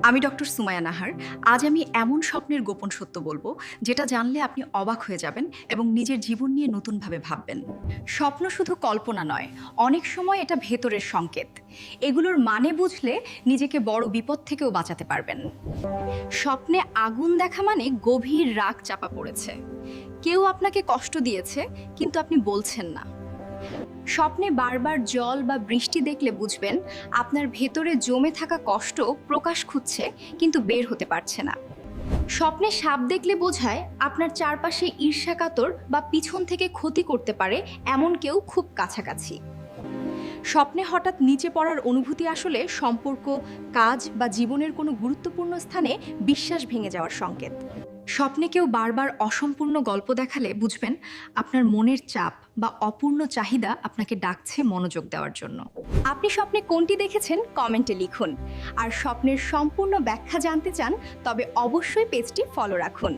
আমি ডক্টর সুমাইয়া নাহার। আজ আমি এমন স্বপ্নের গোপন সত্য বলবো, যেটা জানলে আপনি অবাক হয়ে যাবেন এবং নিজের জীবন নিয়ে নতুনভাবে ভাববেন। স্বপ্ন শুধু কল্পনা নয়, অনেক সময় এটা ভেতরের সংকেত। এগুলোর মানে বুঝলে নিজেকে বড় বিপদ থেকেও বাঁচাতে পারবেন। স্বপ্নে আগুন দেখা মানে গভীর রাগ চাপা পড়েছে। কেউ আপনাকে কষ্ট দিয়েছে, কিন্তু আপনি বলছেন না। স্বপ্নে বারবার জল বা বৃষ্টি দেখলে বুঝবেন আপনার ভেতরে জমে থাকা কষ্ট প্রকাশ খুঁজছে, কিন্তু বের হতে পারছে না। স্বপ্নে সাপ দেখলে বোঝায় আপনার চারপাশে ঈর্ষাকাতর বা পিছন থেকে ক্ষতি করতে পারে এমন কেউ খুব কাছাকাছি। স্বপ্নে হঠাৎ নিচে পড়ার অনুভূতি আসলে সম্পর্ক, কাজ বা জীবনের কোনো গুরুত্বপূর্ণ স্থানে বিশ্বাস ভেঙে যাওয়ার সংকেত। স্বপ্নে কেউ বারবার অসম্পূর্ণ গল্প দেখালে বুঝবেন আপনার মনের চাপ বা অপূর্ণ চাহিদা আপনাকে ডাকছে মনোযোগ দেওয়ার জন্য। আপনি স্বপ্নে কোনটি দেখেছেন কমেন্টে লিখুন। আর স্বপ্নের সম্পূর্ণ ব্যাখ্যা জানতে চান তবে অবশ্যই পেজটি ফলো রাখুন।